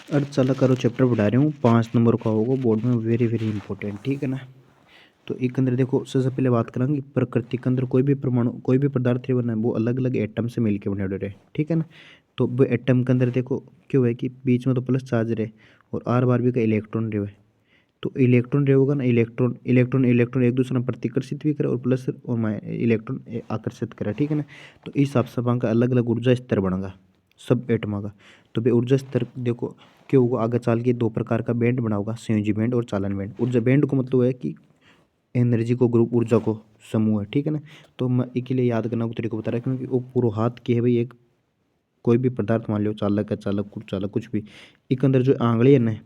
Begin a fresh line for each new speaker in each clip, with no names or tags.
अर्धचालक का चैप्टर पढ़ा रहा हूँ, 5 नंबर का होगा बोर्ड में, वेरी वेरी इंपॉर्टेंट, ठीक है ना। तो एक अंदर देखो, सबसे पहले बात करेंगे प्रकृति के अंदर कोई भी परमाणु, कोई भी पदार्थ है बना है वो अलग अलग एटम से मिलकर बने हुए रहे, ठीक है ना। तो वो एटम के अंदर देखो क्यों है कि बीच में तो प्लस चार्ज रहे और आर बार भी का इलेक्ट्रॉन रहे। तो इलेक्ट्रॉन रहेगा ना, इलेक्ट्रॉन इलेक्ट्रॉन इलेक्ट्रॉन एक दूसरे में प्रतिकर्षित भी करे और प्लस और इलेक्ट्रॉन आकर्षित करे, ठीक है ना। तो इस हिसाब से वहाँ का अलग अलग ऊर्जा स्तर बनेगा सब एटमा का। तो भाई ऊर्जा स्तर देखो क्यों होगा, आगे चाल के दो प्रकार का बैंड बना होगा, संयोजी बैंड और चालन बैंड। ऊर्जा बैंड को मतलब है कि एनर्जी को ग्रुप, ऊर्जा को समूह है, ठीक है ना। तो मैं इसके लिए याद करना को तरीका बता रहा है, क्योंकि वो पूरा हाथ की है भाई, एक कोई भी पदार्थ मान लो, चालक है, चालक कुचालक कुछ भी, एक अंदर जो आंगली है ना,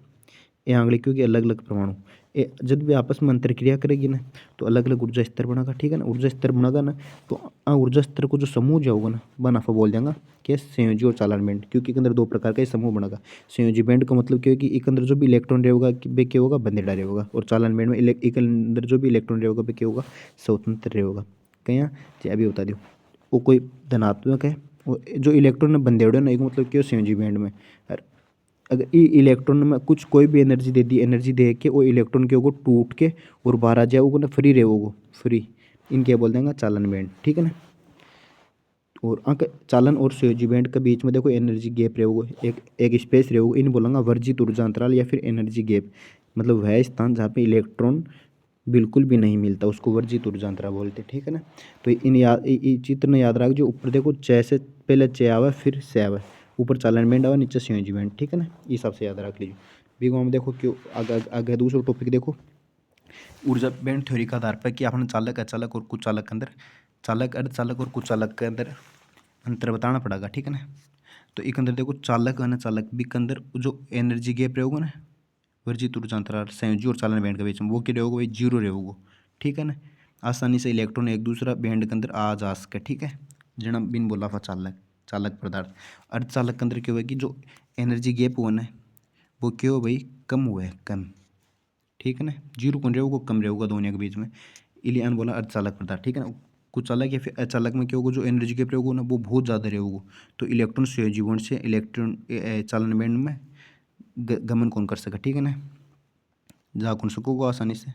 ये आंगली क्योंकि अलग अलग परमाणु, ये जब भी आपस में अंतर क्रिया करेगी ना तो अलग अलग ऊर्जा स्तर बनेगा, ठीक है ना। ऊर्जा स्तर बनेगा ना तो ऊर्जा स्तर को जो समूह जो होगा ना बनाफा बोल देंगे कि संयोजी और चालन बैंड, क्योंकि एक अंदर दो प्रकार का समूह बनेगा। संयोजी बैंड का मतलब क्या है कि एक अंदर जो भी इलेक्ट्रॉन रहेगा वे क्या होगा, बंधेड़ा रहेगा, और चालन बैंड में एक अंदर जो भी इलेक्ट्रॉन रहेगा वे क्या होगा, स्वतंत्र रहेगा। कहीं अभी बता दो, वो कोई धनात्मक है, वो जो इलेक्ट्रॉन बंधेड़े ना, एक मतलब क्या संयोजी बैंड में। अगर ये इलेक्ट्रॉन में कुछ कोई भी एनर्जी दे दी, एनर्जी दे के वो इलेक्ट्रॉन के वो टूट के और बाहर आ जाए वो ना, फ्री रहे वो फ्री, इनके बोल देंगे चालन बैंड, ठीक है ना। और अंक चालन और संयोजी बैंड के बीच में देखो एनर्जी गैप रहेगा, एक एक स्पेस रहेगा, इन बोलेंगे वर्जित ऊर्जा अंतराल या फिर एनर्जी गैप। मतलब वह स्थान जहाँ पे इलेक्ट्रॉन बिल्कुल भी नहीं मिलता उसको वर्जित ऊर्जा अंतराल बोलते हैं, ठीक है ना। तो इन चित्र में याद रख, जो ऊपर देखो च से पहले च आवे फिर से आवे, ऊपर चालन बैंड आवे नीचे संयोजी बैंड, ठीक है ना। इस हिसाब से याद रख लीजिए। बीगो में देखो क्यों आगे आगे दूसरा टॉपिक देखो, ऊर्जा बैंड थ्योरी का आधार पर कि आपने चालक अचालक और कुचालक के अंदर, चालक अर्धचालक और कुचालक के अंदर अंतर बताना पड़ेगा, ठीक है ना। तो एक अंदर देखो चालक है ना, चालक भी के अंदर जो एनर्जी गैप रहेगा ना, वर्जित ऊर्जा अंतराल संयोजी और चालन बैंड के बीच में, वो क्या रहेगा भाई, जीरो रहेगा, ठीक है ना। आसानी से इलेक्ट्रॉन एक दूसरा बैंड के अंदर आ जा सके, ठीक है। जना बिन बोला था चालक, चालक पदार्थ। अर्धचालक के अंदर क्या हुआ कि जो एनर्जी गैप हुआ ना वो क्या हो भाई, कम हुआ है, कम, ठीक है ना। जीरो कौन रहेगा, कम रहेगा दोनों के बीच में, इलियन बोला अर्धचालक पदार्थ, ठीक है ना। कुछ अलग या फिर अचालक में क्या होगा, जो एनर्जी गैप रहेगा ना वो बहुत ज़्यादा रहेगा, तो इलेक्ट्रॉन संयोजी बॉन्ड से इलेक्ट्रॉन चालन बैंड में गमन कौन कर सके, ठीक है ना, जा कौन सकोगा आसानी से।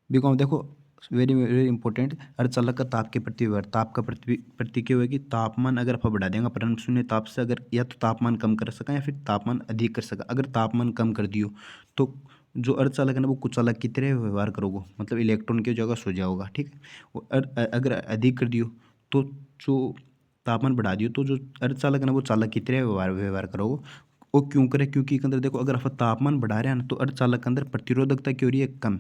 बीकॉम देखो वेरी वेरी इंपॉर्टेंट, अर्धचालक का ताप के प्रति व्यवहार, ताप का प्रति क्या होगा कि तापमान अगर आप बढ़ा देंगे परम शून्य ताप से, अगर या तो तापमान कम कर सका या फिर तापमान अधिक कर सका। अगर तापमान कम कर दियो तो जो अर्धचालक है ना वो कुचालक की तरह व्यवहार करोगे, मतलब इलेक्ट्रॉन की जगह सो जाओगा, ठीक है। अगर अधिक कर दियो तो जो तापमान बढ़ा दियो तो जो अर्धचालक है ना वो चालक की तरह व्यवहार करोगे। वो क्यों करे, क्योंकि के अंदर देखो अगर आप तापमान बढ़ा रहे हैं ना तो अर्धचालक के अंदर प्रतिरोधकता क्यों हो रही है, कम।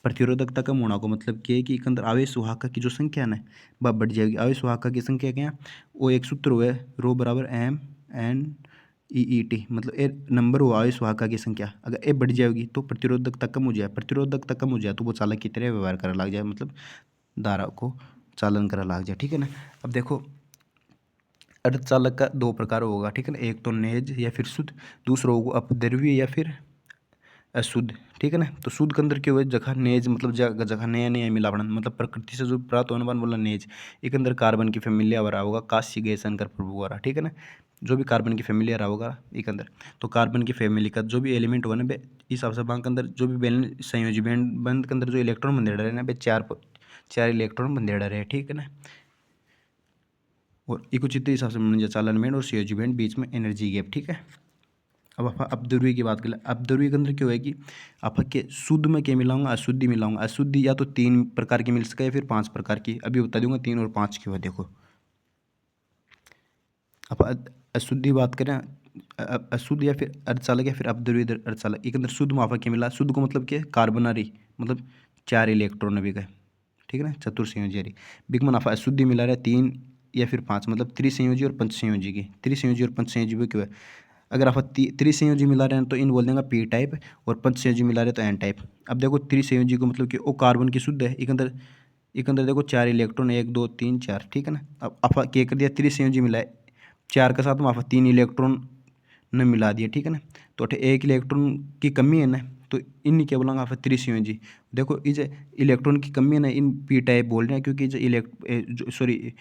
प्रतिरोधकता कम होना को मतलब क्या है कि इसके अंदर आवेश वाहक की जो संख्या है ना वह बढ़ जाएगी। आवेश वाहक की संख्या क्या है, वो एक सूत्र हुआ है, रो बराबर M N E E T, मतलब ए नंबर हुआ आवेश वाहक की संख्या, अगर ए बढ़ जाएगी तो प्रतिरोधकता कम हो जाए, प्रतिरोधकता कम हो जाए तो वो चालक की तरह व्यवहार करने लग जाए, मतलब धारा को चालन करने लग जाए, ठीक है ना। अब देखो अर्धचालक का दो प्रकार होगा, ठीक है ना, एक तो नेज या फिर शुद्ध, दूसरा होगा अपद्रव्य या फिर अशुद्ध, ठीक है ना। तो शुद्ध के अंदर क्या हुआ, जगह नेज मतलब जगह नया नया मिलावण, मतलब प्रकृति से जो प्राप्त होने वाला बोला नेज, एक अंदर कार्बन की फैमिली आ रहा होगा, काशी गैस शंकर प्रभु आ रहा, ठीक है ना। जो भी कार्बन की फैमिली आ रहा होगा एक अंदर, तो कार्बन की फैमिली का जो भी एलिमेंट होगा ना बे, इस हिसाब से बैंक के अंदर जो भी बैलेंस संयोजी बंद के अंदर जो इलेक्ट्रॉन बंधेड़ा रहे ना बे, चार इलेक्ट्रॉन बंधेड़ा रहे, ठीक है ना। और इको चित्र हिसाब से मन चालन बैंड और संयोजी बैंड बीच में एनर्जी गैप, ठीक है। अब आप अपध्रुवी की बात करें, अपध्रुवी के अंदर क्या है कि आप के शुद्ध में क्या मिलाऊंगा, अशुद्धि मिलाऊंगा। अशुद्धि या तो 3 प्रकार की मिल सके या फिर 5 प्रकार की, अभी बता दूंगा 3 और 5 की हुआ। देखो आप अशुद्धि बात करें, अशुद्ध या फिर अर्धचालक या फिर अपध्रुवी अर्धचालक, एक अंदर शुद्ध में आपका क्या मिला, शुद्ध को मतलब क्या है, कार्बनरी, मतलब 4 इलेक्ट्रॉन अभी का, ठीक है ना, चतुर्संयोजी। बिग में आपका अशुद्धि मिला रहा है 3 या फिर 5, मतलब त्रिसंयोजी और पंचसंयोजी की, त्रिसंयोजी और पंचसंयोजी में क्यों है। अगर आप त्रिसंयोजी मिला रहे हैं तो इन बोल देंगे पी टाइप, और पंचसंयोजी मिला रहे हैं तो एन टाइप। अब देखो त्रिसंयोजी को मतलब कि वो कार्बन की शुद्ध है, एक अंदर देखो 4 इलेक्ट्रॉन, 1 2 3 4, ठीक है ना। अब आप क्या कर दिया, त्रिसंयोजी मिला है 4 के साथ में आप 3 इलेक्ट्रॉन ने मिला दिया, ठीक है ना। तो एक इलेक्ट्रॉन की कमी है ना, तो इन क्या बोलेंगे आप त्रिसंयोजी। देखो इस इलेक्ट्रॉन की कमी है ना, इन पी टाइप बोल रहे हैं, क्योंकि जो सॉरी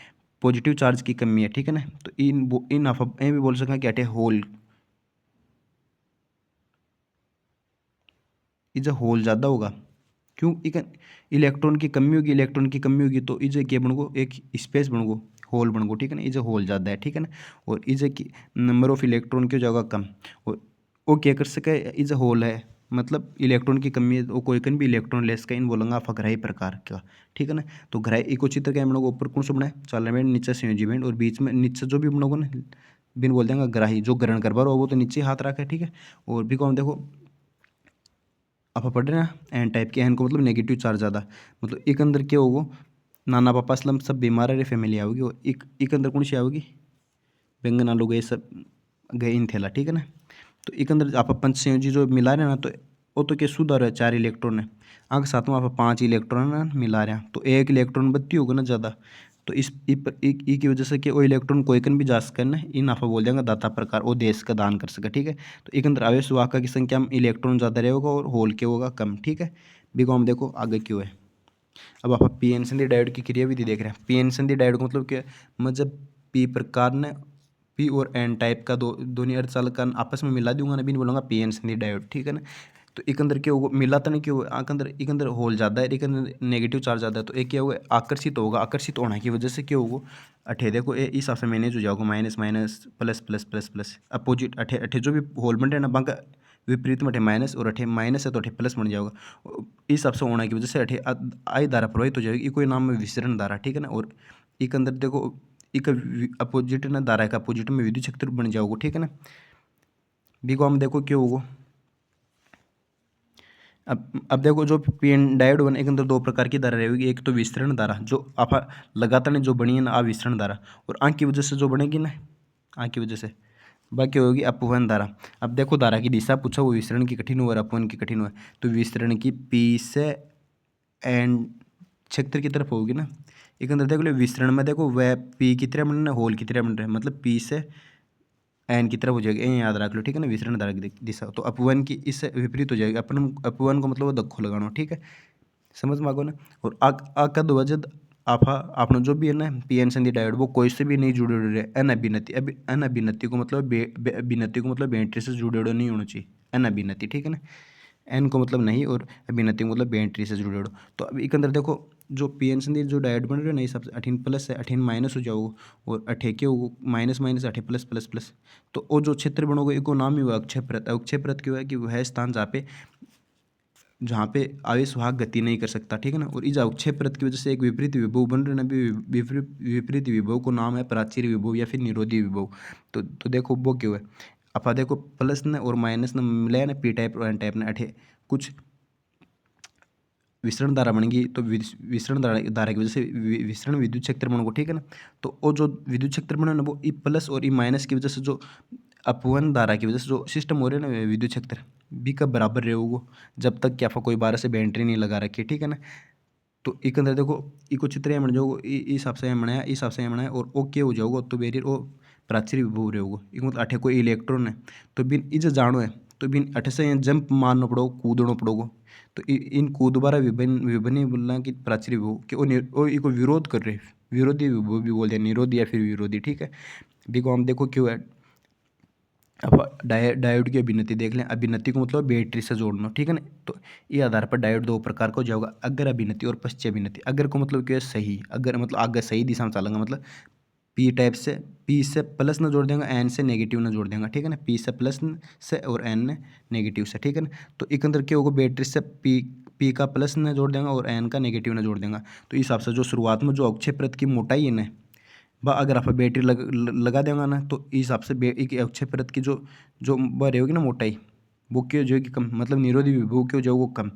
पॉजिटिव चार्ज की कमी है, ठीक है ना। तो इन आप भी बोल सकें क्या है, होल, इज होल ज़्यादा होगा। क्यों? इक इलेक्ट्रॉन की कमी होगी तो इज क्या बन गो, एक स्पेस बन गो, होल बन गो, ठीक है ना। इज होल ज़्यादा है, ठीक है ना। और इज की नंबर ऑफ इलेक्ट्रॉन की जगह कम, और वो क्या कर सके, इज होल है मतलब इलेक्ट्रॉन की कमी है, वो कोई कन भी इलेक्ट्रॉन ले सके, इन बोलेंगे आप ग्राही प्रकार का, ठीक है ना। तो ग्राही इको चित्र क्या बनोगे, ऊपर कौन सा बना है, चालन बैंड, नीचे संयोजी बैंड, और बीच में नीचे जो भी बनोगे ना बिन बोल देंगे ग्राही, जो ग्रहण करवा रहा हो वो तो नीचे हाथ रखे, ठीक है। और भी कौन देखो आप पढ़ रहे हैं एन टाइप के, एन को मतलब नेगेटिव चार्ज ज़्यादा, मतलब एक अंदर क्या होगा, नाना पापा असलम सब बीमार है फैमिली आओगी, और एक अंदर कौन सी आओगी, बैंगन आलू गए सब गए इन थैला, ठीक है ना। तो एक अंदर आप पंच संयोजी जो मिला रहे हैं ना, तो वो तो क्या शुद्ध आ रहा है 4 इलेक्ट्रॉन है, आगे साथ में आप 5 इलेक्ट्रॉन ना मिला रहे हैं, तो 1 इलेक्ट्रॉन बत्ती होगा ना ज़्यादा, तो इस ई की वजह से कि वो इलेक्ट्रॉन कोई कन भी जा सके ना, इन आप बोल देंगे दाता प्रकार वो देश का दान कर सके, ठीक है। तो एक अंदर आवेश वाहक की संख्या में इलेक्ट्रॉन ज़्यादा रहेगा और होल के होगा कम, ठीक है। बी को हम देखो आगे क्यों है। अब आप पी एन संधि डायोड की क्रियाविधि देख रहे हैं। पी एन संधि डायोड का मतलब क्या है, मतलब पी प्रकार ने पी और एन टाइप का दोनों अर्धचालक आपस में मिला दूंगा ना, भी नहीं बोलूँगा पी एन संधि डायोड, ठीक है ना। तो एक अंदर क्या होगा, मिलाता नहीं क्यों, एक अंदर होल ज़्यादा है, एक अंदर नेगेटिव चार्ज ज़्यादा है, तो एक क्या होगा, आकर्षित होगा, आकर्षित होने की वजह से क्या होगा, अठे देखो इस हिसाब से मैनेज हो जाओगे, minus minus plus plus plus plus opposite, अठे अठे जो भी होल बन रहे ना बांका विपरीत में अठे माइनस, और अठे माइनस है तो अठे प्लस बन जाओगा, इस हिसाब से होने की वजह से अठे आई धारा प्रवाहित हो जाएगी, ये कोई नाम है विसरण धारा, ठीक है ना। और एक अंदर देखो एक अपोजिट ना धारा का अपोजिट में विद्युत क्षेत्र बन जाओगे, ठीक है ना। बी को हम देखो क्यों होगा, अब देखो जो पी एन डायोड बने एक अंदर दो प्रकार की धारा रहेगी, एक तो विस्तरण धारा जो आप लगातार ने जो बनी है ना आ विस्तरण धारा, और आँख की वजह से जो बनेगी ना, आँख की वजह से बाकी होगी अपवहन धारा। अब देखो धारा की दिशा पूछा, वो विस्तरण की कठिन हुआ और अपवहन की कठिन हुआ, तो विस्तरण की पी से एन क्षेत्र की तरफ होगी ना। एक अंदर देखो विस्तरण में देखो वह पी की तरह बन रहा है, होल की तरह बन रहा है, मतलब पी से एन की तरफ हो जाएगी, ये याद रख लो, ठीक है ना। विसरण धारा की दिशा तो अपवन की इससे विपरीत हो जाएगी, अपन अपवन को मतलब वो दखो लगाना, ठीक है, समझ में आगो ना। और आकद वजद आपा आपने जो भी है ना पी एन संधि डायोड वो कोई से भी नहीं जुड़े रहे, अनअभिनति, अभी अनअभिनति को मतलब अभिनति को मतलब बैटरी से जुड़े नहीं होना चाहिए, अनअभिनति, ठीक है ना। एन को मतलब नहीं, और अभिनति को मतलब बैटरी से जुड़े हो। तो अब एक अंदर देखो जो पी एन संधि जो डायोड बन रहे हो ना, ये सबसे 18 प्लस है, 18 माइनस हो जाओगे, और अठे के हो minus minus 18 plus plus plus, तो वो जो क्षेत्र बनोगे एक नाम ही हुआ अक्षय परत। अक्षय परत क्यों है कि वह स्थान जहाँ पे आवेश वाहक गति नहीं कर सकता, ठीक है ना। और इस अक्षय परत की वजह से एक विपरीत विभव बन रहे ना, भी विपरीत विभव को नाम है प्राचीर विभव या फिर निरोधी विभव। तो देखो वो क्यों है, आप देखो प्लस ने और माइनस ने मिलाया ना, पी टाइप और एन टाइप ने अठे कुछ विसरण धारा बनेगी, तो विसरण धारा की वजह से विसरण विद्युत क्षेत्र बनेगा, ठीक है ना। तो वो जो विद्युत क्षेत्र बने ना वो ई प्लस और ई माइनस की वजह से जो अपवन धारा की वजह से जो सिस्टम हो रहे हैं ना विद्युत क्षेत्र बी का बराबर रहेगा, जब तक कि आपको कोई बारह से बैटरी नहीं लगा रखी, ठीक है ना। तो एक अंदर देखो इको चित्र यहाँ बन जाओगे, इस हिसाब से यहाँ बनाया, इस हिसाब से यहाँ बनाया, और ओके हो जाओगे तो बेरियर वो प्राचीर विभव रहेगा, एक मतलब अठे कोई इलेक्ट्रॉन है, तो बिन इज जानो है, तो बिन अठे से यहाँ जंप मारना पड़ोगा, कूदना पड़ोगा, तो इन कूदबारा विभिन्न बोलना कि प्राचीर विभव कि वो इको विरोध कर रहे, विरोधी विभव भी बोलते हैं, निरोधी या फिर विरोधी, ठीक है। बी को हम देखो क्यों है, अब डायोड की अभिनति देख लें। अभिनति को मतलब बैटरी से जोड़ना, ठीक है ना। तो ये आधार पर डायोड दो प्रकार का हो जाएगा, अग्र अभिनति और पश्चिम अभिनति। अग्र को मतलब क्या है, सही, अगर मतलब आगे सही दिशा में चलेंगे, मतलब पी टाइप से पी से प्लस न जोड़ देंगे, एन से नेगेटिव न जोड़ देंगे, ठीक है ना। पी से प्लस से और एन ने नेगेटिव से, ठीक है ना। तो एक अंदर क्या होगा, बैटरी से पी का प्लस न जोड़ देंगे और एन का नेगेटिव न जोड़ देंगे, तो इस हिसाब से जो शुरुआत में जो अक्षय परत की मोटाई है ना, वह अगर आप बैटरी लगा देंगे ना, तो इस हिसाब से एक अक्षय परत की जो जो वह रहेगी ना मोटाई, वो क्या हो जाएगी कम, मतलब निरोधी विभव क्या हो जाएगा कम,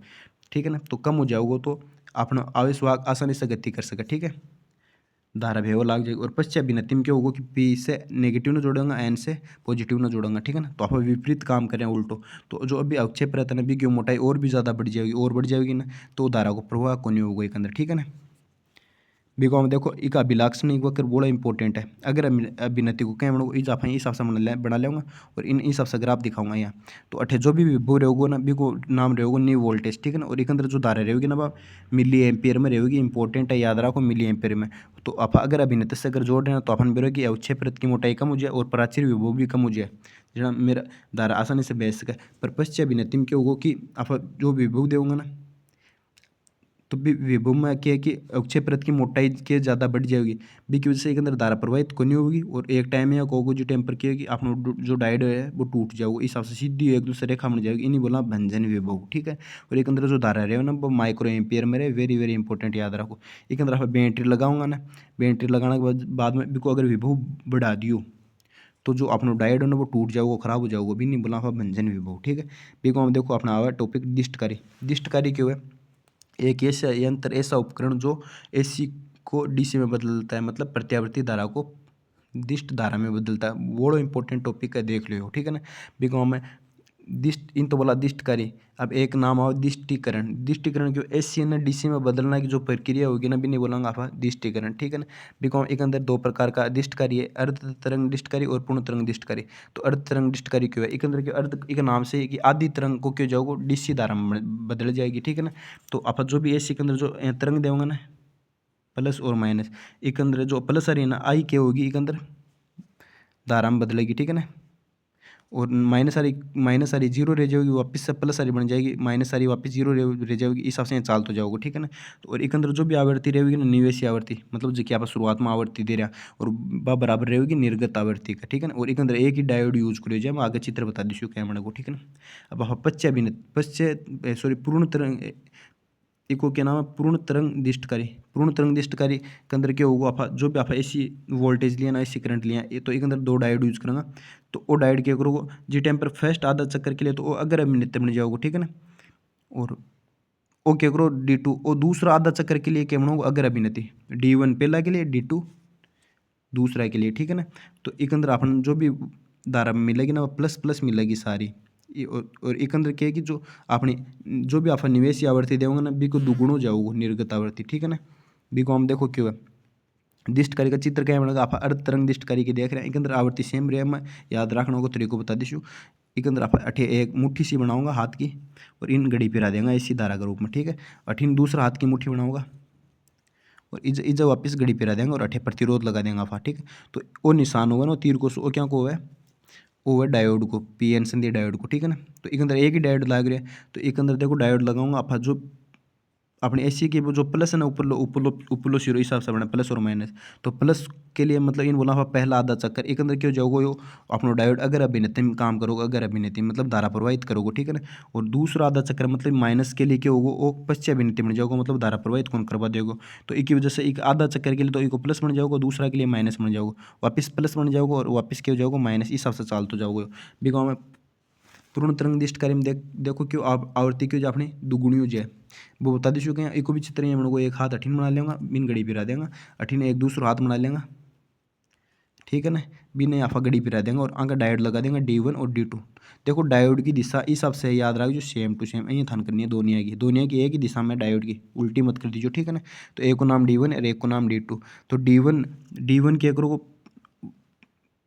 ठीक है ना। तो कम हो जाओगे तो अपना आवेश वाहक आसानी से गति कर सके, ठीक है, धारा भेव लाग जाएगी। और पश्चात अभिनति में क्या होगा कि पी से नेगेटिव ना जोड़ेंगे, एन से पॉजिटिव ना जोड़ेंगे, ठीक है ना। तो आप विपरीत काम करें उल्टो, तो जो अभी अक्षय परत है ना, भी की मोटाई और भी ज़्यादा बढ़ जाएगी, और बढ़ जाएगी ना, तो धारा को प्रवाह को नहीं होगा एक अंदर, ठीक है ना। बिको में देखो एक अभिलाक्षणिक वक्र बड़ा इंपॉर्टेंट है। अगर अभिनति को क्या बनो इस आप हिसाब से बना लेंगे और इन हिसाब से ग्राफ दिखाऊंगा यहाँ। तो अठे जो भी विभव रहेगा ना बिको नाम रहेगा न्यू वोल्टेज, ठीक है ना। और एक अंदर जो धारा रहेगी ना बा मिली एम्पियर में रहेगी, इंपॉर्टेंट है याद रखो मिली एम्पियर में। तो आप अगर अभिनति से अगर जोड़ रहे हैं तो अपन बेरो की अवक्षय परत की मोटाई कम हो जाए और प्राचीर विभव भी कम हो जाए, जहाँ मेरा धारा आसानी से बह सके। पर पश्चिम अभिनति में क्या होगा कि आप जो विभव देंगे ना तो विभव में क्या है कि अक्षय परत की मोटाई के ज़्यादा बढ़ जाएगी, बी की वजह से एक अंदर धारा प्रवाहित को नहीं होगी और एक टाइम या कोगो जो टाइम पर क्या है कि अपना जो डायोड है वो टूट जाएगा, इस हिसाब से सीधी एक दूसरे रेखा बन जाएगी, इन्हीं बोला भंजन विभव, ठीक है। और एक अंदर जो धारा रहे ना वो माइक्रो एम्पियर में रहे, वेरी वेरी इंपॉर्टेंट याद रखो। एक अंदर आप बैटरी लगाऊंगा ना, बैटरी लगाने के बाद में बिको अगर विभव बढ़ा दियो तो जो अपना डायोड है ना वो टूट जाओगे, खराब हो जाओगे, भी नहीं बोला भंजन विभव, ठीक है। बिको हम देखो अपना आवा टॉपिक दिष्टकारी। दिष्टकारी क्यों है? एक ऐसा यंत्र, ऐसा उपकरण जो एसी को डीसी में बदलता है, मतलब प्रत्यावर्ती धारा को दिष्ट धारा में बदलता है। बड़ो इंपॉर्टेंट टॉपिक है, देख लियो, ठीक है ना। बिको में दिष्ट इन तो बोला दिष्टकारी। अब एक नाम आओ दिष्टीकरण। दिष्टीकरण क्यों? एसी ने डीसी में बदलना की जो प्रक्रिया होगी ना भी नहीं बोलांगा आप दिष्टीकरण, ठीक है ना। बिको एक अंदर दो प्रकार का दिष्टकारी है, अर्ध तरंग दिष्टकारी और पूर्ण तरंग दिष्टकारी। तो अर्ध तरंग दिष्टकारी क्यों है? एक अंदर के अर्ध एक नाम से कि आधी तरंग को क्यों जाओगे डीसी धारा में बदल जाएगी, ठीक है ना। तो आप जो भी एसी के अंदर जो तरंग देंगे ना प्लस और माइनस, एक अंदर जो प्लस आ रही है ना आई क्या होगी एक अंदर धारा में बदलेगी, ठीक है ना। और माइनस आ रही जीरो रह जाएगी, वापस से प्लस आ रही बन जाएगी, माइनस आ रही वापस जीरो रह जाएगी, इस हिसाब से चाल तो जाओगे, ठीक है ना। तो और एक अंदर जो भी आवृत्ति रहेगी ना निवेशी आवृत्ति, मतलब जो कि आप शुरुआत में आवृत्ति दे रहा और बराबर रहेगी निर्गत आवृत्ति का, ठीक है ना। और एक अंदर एक ही डायोड यूज करो जाए, मैं आगे चित्र बता दीशू कैमरा को, ठीक है ना। अब आप पूर्ण तरंग इको क्या नाम है पूर्ण तरंग दिष्टकारी। पूर्ण तरंग दिष्टकारी के अंदर क्या होगा, आप जो भी आप ऐसी वोल्टेज लिया ना ऐसी करंट लिया ये तो एक अंदर दो डायोड यूज करेंगे। तो वो डायोड क्या करोगे जी टाइम पर फर्स्ट आधा चक्कर के लिए तो वो अगर अभिनति बन जाओगे, ठीक है ना। और वो क्या करो D2 और दूसरा आधा चक्कर के लिए क्या बनाओगे अगर अभिनति, D1 पहला के लिए D2 दूसरा के लिए, ठीक है ना। तो एक अंदर अपन जो भी धारा मिलेगी ना वो प्लस प्लस मिलेगी सारी। और एक अंदर क्या है कि जो आपने जो भी आप निवेश आवृत्ति देंगे ना बी को दुगुण हो जाओगे निर्गत आवृत्ति, ठीक है ना। बी को हम देखो क्यों है दिष्टकारी का चित्र क्या बनेगा, आप अर्ध तरंग दिष्टकारी की देख रहे हैं। एक अंदर आवृत्ति सेम रहे, मैं याद रखने को तरीको बता दीशू। एक अंदर आप अठे एक मुट्ठी सी बनाऊंगा हाथ की और इन घड़ी पिरा देंगे इसी धारा के रूप में, ठीक है। अठीन दूसरा हाथ की मुट्ठी बनाऊंगा और इज वापस घड़ी पिरा देंगे और अठे प्रतिरोध लगा देंगे आप, ठीक है। तो वो निशान होगा ना तीर को, वो क्या को है वो है डायोड को, पी एन संधि डायोड को, ठीक है ना। तो एक अंदर एक ही डायोड लग रहा है तो एक अंदर देखो डायोड लगाऊंगा आप जो अपने एसी के वो जो प्लस है ना ऊपर जीरो हिसाब से बना प्लस और माइनस। तो प्लस के लिए मतलब इन बोला पहला आधा चक्कर एक अंदर क्यों जाओगे यो अपना डायोड अगर अभिनति में काम करोगे, अगर अभिनति मतलब धारा प्रवाहित करोगे, ठीक है ना। और दूसरा आधा चक्कर मतलब माइनस के लिए क्या होगा वो पश्चिम अभिनति बन जाओगे, मतलब धारा प्रवाहित कौन करवा देगा। तो एक की वजह से एक आधा चक्कर के लिए तो एक प्लस बन जाओगे, दूसरा के लिए माइनस बन जाओगे, वापस प्लस बन जाओगे और वापस क्या हो जाओगे माइनस, इस हिसाब से चाल तो जाओगे। बिगाओ में पूर्ण तरंग दिष्टकारी में देखो क्यों आवृत्ति क्यों जो अपनी दुगुनी हो जाए वो बता दी चुके हैं। एक भी चित्र है को एक हाथ अठीन बना लेंगे, बिन घड़ी पिरा देंगे, अठीन एक दूसरा हाथ बना लेंगे, ठीक है ना। बिन आफा घड़ी पिरा देंगे और आगे डायोड लगा देंगे D1 और D2। देखो डायोड की दिशा इस हिसाब से याद रखो जो सेम टू सेम ये थान करनी है दोनिया की एक ही दिशा में डायोड की उल्टी मत कर दीजिए, ठीक है ना। तो एक को नाम D1 और एक को नाम D2। तो D1 के करो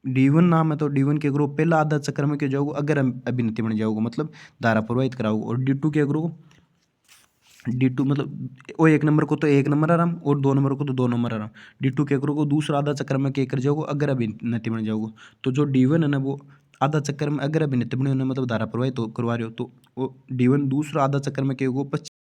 D1 नाम है तो D1 के करो पहला आधा चक्कर में क्या जाओगे अगर अभिनति बन जाओगे, मतलब धारा प्रवाहित कराओगे। और D2 के करो D2 मतलब वो एक नंबर को तो एक नंबर आराम और दो नंबर को तो दो नंबर आराम। D2 क्या करोगे दूसरा आधा चक्कर में क्या कर जाओगे अगर अभिनति बन जाओगे। तो जो D1 है ना वो आधा चक्कर में अगर अभिनति बने मतलब धारा प्रवाहित करवा रहे हो तो वो D1 दूसरा आधा चक्कर में क्या होगा